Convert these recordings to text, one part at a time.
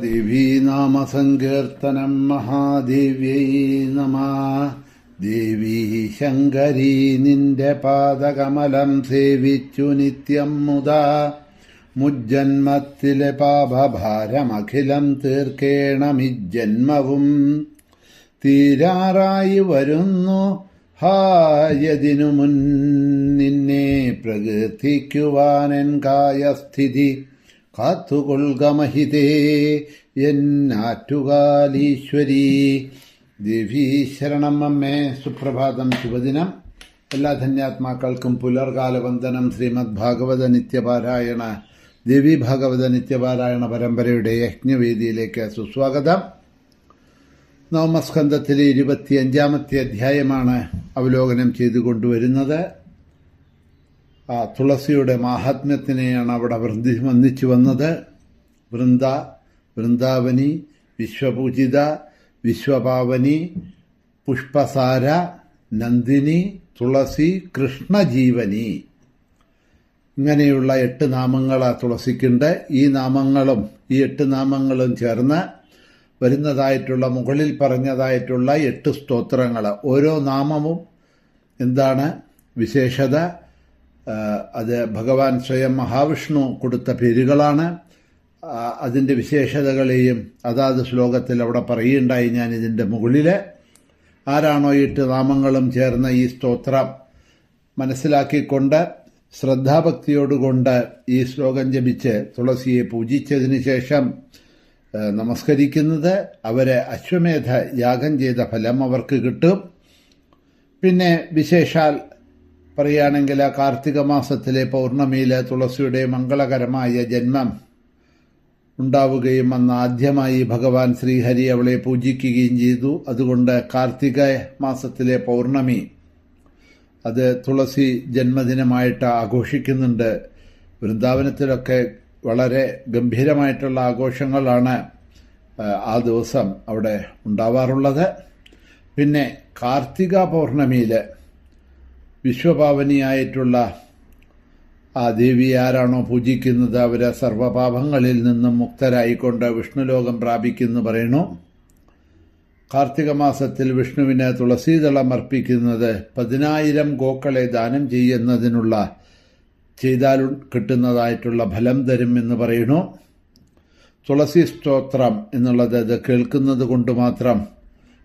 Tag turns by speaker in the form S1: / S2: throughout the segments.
S1: ദേവീനാമസങ്കീർത്തനം മഹാദേവ്യൈ നമഃ. ദേവീ ശങ്കരീ നിന്റെ പാദകമലം സേവിച്ചു നിത്യം മുതാ. മുജ്ജന്മത്തിലെ പാപഭാരമഖിലം തീർക്കേണമിജ്ജന്മവും. തീരാറായി വരുന്നു ഹായതിനു മുൻ നിന്നെ പ്രകീർത്തിക്കുവാനെൻ കായസ്ഥിതി. കാത്തുകൊൾഗമഹിതേ എന്നാറ്റുകാലീശ്വരീ. ദേവീ ശരണം അമ്മേ. സുപ്രഭാതം, ശുഭദിനം. എല്ലാ ധന്യാത്മാക്കൾക്കും പുലർകാല വന്ദനം. ശ്രീമദ് ഭാഗവത നിത്യപാരായണ ദേവി ഭാഗവത നിത്യപാരായണ പരമ്പരയുടെ യജ്ഞവേദിയിലേക്ക് സുസ്വാഗതം. നവമസ്കന്ധത്തിലെ 25-ാമത്തെ അധ്യായമാണ് അവലോകനം ചെയ്തുകൊണ്ടുവരുന്നത്. തുളസിയുടെ മാഹാത്മ്യത്തിനെയാണ് അവിടെ വന്ദിച്ചു വന്നത്. വൃന്ദാവനി, വിശ്വപൂജിത, വിശ്വപാവനി, പുഷ്പസാര, നന്ദിനി, തുളസി, കൃഷ്ണജീവനി, ഇങ്ങനെയുള്ള 8 നാമങ്ങൾ തുളസിക്കുണ്ട്. ഈ 8 നാമങ്ങളും ചേർന്ന് വരുന്നതായിട്ടുള്ള മുകളിൽ പറഞ്ഞതായിട്ടുള്ള 8 സ്തോത്രങ്ങൾ. ഓരോ നാമവും എന്താണ് വിശേഷത? അത് ഭഗവാൻ സ്വയം മഹാവിഷ്ണു കൊടുത്ത പേരുകളാണ്. അതിൻ്റെ വിശേഷതകളെയും അതാത് ശ്ലോകത്തിൽ അവിടെ പറയുണ്ടായി. ഞാൻ ഇതിൻ്റെ മുകളിൽ ആരാണോ 8 നാമങ്ങളും ചേർന്ന ഈ സ്തോത്രം മനസ്സിലാക്കിക്കൊണ്ട് ശ്രദ്ധാഭക്തിയോടുകൊണ്ട് ഈ ശ്ലോകം ജപിച്ച് തുളസിയെ പൂജിച്ചതിന് ശേഷം നമസ്കരിക്കുന്നത്, അവരെ അശ്വമേധ യാഗം ചെയ്ത ഫലം അവർക്ക് കിട്ടും. പിന്നെ വിശേഷാൽ പറയുകയാണെങ്കിൽ കാർത്തിക മാസത്തിലെ പൗർണമിയിൽ തുളസിയുടെ മംഗളകരമായ ജന്മം ഉണ്ടാവുകയും അന്ന് ആദ്യമായി ഭഗവാൻ ശ്രീഹരി അവളെ പൂജിക്കുകയും ചെയ്തു. അതുകൊണ്ട് കാർത്തിക മാസത്തിലെ പൗർണമി അത് തുളസി ജന്മദിനമായിട്ട് ആഘോഷിക്കുന്നുണ്ട്. വൃന്ദാവനത്തിലൊക്കെ വളരെ ഗംഭീരമായിട്ടുള്ള ആഘോഷങ്ങളാണ് ആ ദിവസം അവിടെ ഉണ്ടാവാറുള്ളത്. പിന്നെ കാർത്തിക പൗർണമിയിൽ വിശ്വപാവനിയായിട്ടുള്ള ആ ദേവി ആരാണോ പൂജിക്കുന്നത് അവർ സർവ്വപാപങ്ങളിൽ നിന്നും മുക്തരായിക്കൊണ്ട് വിഷ്ണുലോകം പ്രാപിക്കുന്നു പറയുന്നു. കാർത്തിക മാസത്തിൽ വിഷ്ണുവിന് തുളസീദളം അർപ്പിക്കുന്നത് 10,000 ഗോക്കളെ ദാനം ചെയ്താൽ കിട്ടുന്നതായിട്ടുള്ള ഫലം തരും എന്ന് പറയുന്നു. തുളസി സ്തോത്രം എന്നുള്ളത് ഇത് കേൾക്കുന്നത് കൊണ്ട് മാത്രം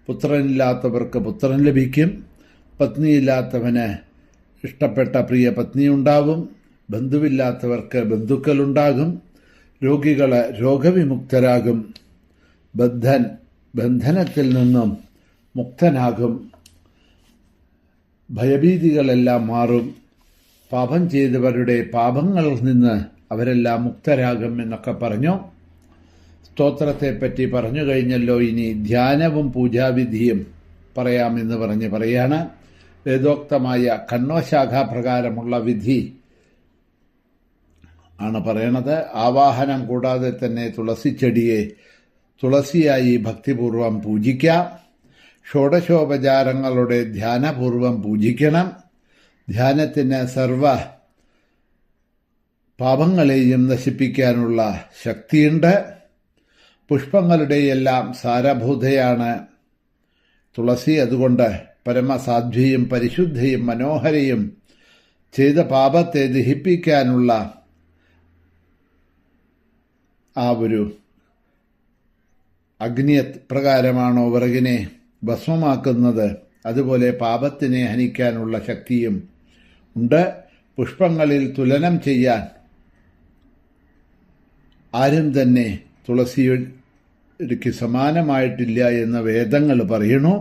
S1: പുത്രനില്ലാത്തവർക്ക് പുത്രൻ ലഭിക്കും, പത്നിയില്ലാത്തവന് ഇഷ്ടപ്പെട്ട പ്രിയ പത്നി ഉണ്ടാവും, ബന്ധുവില്ലാത്തവർക്ക് ബന്ധുക്കളുണ്ടാകും, രോഗികൾ രോഗവിമുക്തരാകും, ബന്ധനത്തിൽ നിന്നും മുക്തനാകും, ഭയഭീതികളെല്ലാം മാറും, പാപം ചെയ്തവരുടെ പാപങ്ങളിൽ നിന്ന് അവരെല്ലാം മുക്തരാകും എന്നൊക്കെ പറഞ്ഞു. സ്തോത്രത്തെപ്പറ്റി പറഞ്ഞു കഴിഞ്ഞല്ലോ. ഇനി ധ്യാനവും പൂജാവിധിയും പറയാമെന്ന് പറയാണ്. വേദോക്തമായ കണ്വശാഖാപ്രകാരമുള്ള വിധി ആണ് പറയണത്. ആവാഹനം കൂടാതെ തന്നെ തുളസിച്ചെടിയെ തുളസിയായി ഭക്തിപൂർവം പൂജിക്കാം. ഷോഡശോപചാരങ്ങളുടെ ധ്യാനപൂർവം പൂജിക്കണം. ധ്യാനത്തിന് സർവ പാപങ്ങളെയും നശിപ്പിക്കാനുള്ള ശക്തിയുണ്ട്. പുഷ്പങ്ങളുടെയെല്ലാം സാരഭൂതയാണ് തുളസി. അതുകൊണ്ട് പരമസാധ്വിയും പരിശുദ്ധയും മനോഹരയും ചെയ്ത പാപത്തെ ദഹിപ്പിക്കാനുള്ള ആ ഒരു അഗ്നി പ്രകാരമാണോ വിറകിനെ ഭസ്മമാക്കുന്നത്, അതുപോലെ പാപത്തിനെ ഹനിക്കാനുള്ള ശക്തിയും ഉണ്ട്. പുഷ്പങ്ങളിൽ തുലനം ചെയ്യാൻ ആരും തന്നെ തുളസിക്ക് സമാനമായിട്ടില്ല എന്ന് വേദങ്ങൾ പറയുന്നു.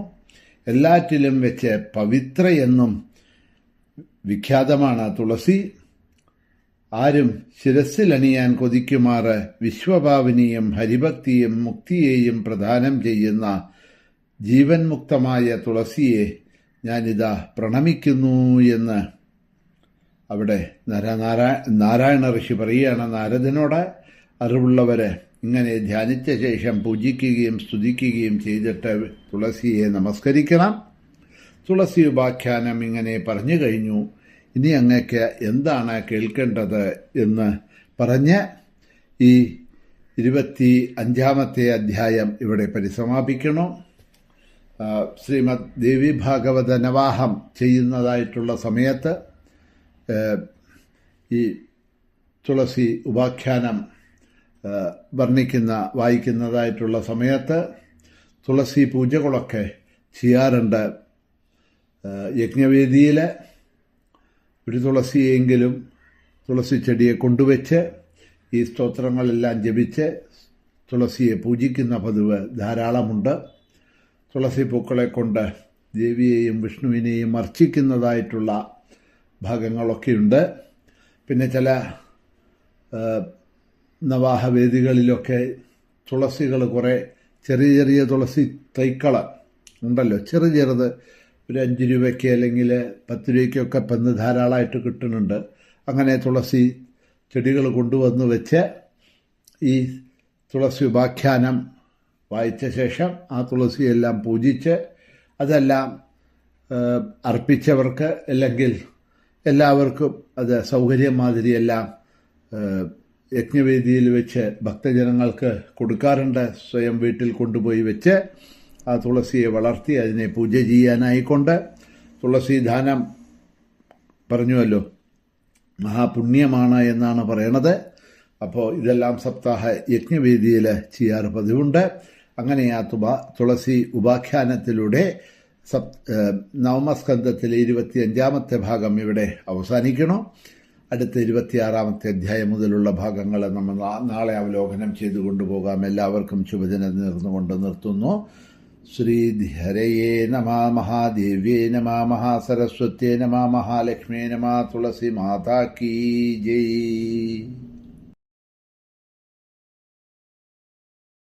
S1: എല്ലാറ്റിലും വെച്ച് പവിത്ര എന്നും വിഖ്യാതമാണ് തുളസി. ആരും ശിരസിലണിയാൻ കൊതിക്കുമാറ് വിശ്വപാവനിയും ഹരിഭക്തിയും മുക്തിയെയും പ്രദാനം ചെയ്യുന്ന ജീവൻ മുക്തമായ തുളസിയെ ഞാനിതാ പ്രണമിക്കുന്നു എന്ന് അവിടെ നാരായണ ഋഷി പറയുകയാണ്. നാരദനോട് അറിവുള്ളവര് ഇങ്ങനെ ധ്യാനിച്ച ശേഷം പൂജിക്കുകയും സ്തുതിക്കുകയും ചെയ്തിട്ട് തുളസിയെ നമസ്കരിക്കണം. തുളസി ഉപാഖ്യാനം ഇങ്ങനെ പറഞ്ഞു കഴിഞ്ഞു. ഇനി അങ്ങക്ക് എന്താണ് കേൾക്കേണ്ടത് എന്ന് പറഞ്ഞ് ഈ 25-ാമത്തെ അധ്യായം ഇവിടെ പരിസമാപിക്കണം. ശ്രീമദ് ദേവി ഭാഗവത നവാഹം ചെയ്യുന്നതായിട്ടുള്ള സമയത്ത് ഈ തുളസി ഉപാഖ്യാനം വായിക്കുന്നതായിട്ടുള്ള സമയത്ത് തുളസി പൂജകളൊക്കെ ചെയ്യാറുണ്ട്. യജ്ഞവേദിയിൽ ഒരു തുളസിയെങ്കിലും തുളസി ചെടിയെ കൊണ്ടുവച്ച് ഈ സ്തോത്രങ്ങളെല്ലാം ജപിച്ച് തുളസിയെ പൂജിക്കുന്ന പതിവ് ധാരാളമുണ്ട്. തുളസി പൂക്കളെ കൊണ്ട് ദേവിയെയും വിഷ്ണുവിനെയും അർച്ചിക്കുന്നതായിട്ടുള്ള ഭാഗങ്ങളൊക്കെയുണ്ട്. പിന്നെ ചില നവാഹവേദികളിലൊക്കെ തുളസികൾ കുറേ ചെറിയ ചെറിയ തുളസി തൈക്കൾ ഉണ്ടല്ലോ, ചെറുത് ഒരു 5 രൂപയ്ക്ക് അല്ലെങ്കിൽ 10 രൂപയ്ക്കൊക്കെ പെന്ന് ധാരാളമായിട്ട് കിട്ടുന്നുണ്ട്. അങ്ങനെ തുളസി ചെടികൾ കൊണ്ടുവന്ന് വെച്ച് ഈ തുളസി ഉപാഖ്യാനം വായിച്ച ശേഷം ആ തുളസിയെല്ലാം പൂജിച്ച് അതെല്ലാം അർപ്പിച്ചവർക്ക് അല്ലെങ്കിൽ എല്ലാവർക്കും അത് സൗകര്യം മാതിരിയെല്ലാം യജ്ഞവേദിയിൽ വെച്ച് ഭക്തജനങ്ങൾക്ക് കൊടുക്കാറുണ്ട്. സ്വയം വീട്ടിൽ കൊണ്ടുപോയി വെച്ച് ആ തുളസിയെ വളർത്തി അതിനെ പൂജ ചെയ്യാനായിക്കൊണ്ട് തുളസീദാനം പറഞ്ഞുവല്ലോ, മഹാപുണ്യമാണ് എന്നാണ് പറയണത്. അപ്പോൾ ഇതെല്ലാം സപ്താഹ യജ്ഞവേദിയിൽ ചെയ്യാറ് പതിവുണ്ട്. അങ്ങനെ ആ തുളസി ഉപാഖ്യാനത്തിലൂടെ നവമസ്കന്ധത്തിലെ 25-ാമത്തെ ഭാഗം ഇവിടെ അവസാനിക്കണം. അടുത്ത 26-ാമത്തെ അധ്യായം മുതലുള്ള ഭാഗങ്ങൾ നമ്മൾ നാളെ അവലോകനം ചെയ്തു കൊണ്ടുപോകാം. എല്ലാവർക്കും ശുഭദിനം നേർന്നുകൊണ്ട് നിർത്തുന്നു. ശ്രീഹരയേ നമഃ, മഹാദേവ്യേ നമഃ, മഹാസരസ്വത്യേ നമഃ, മഹാലക്ഷ്മീ നമഃ. തുളസി മാതാ കീ ജയ്.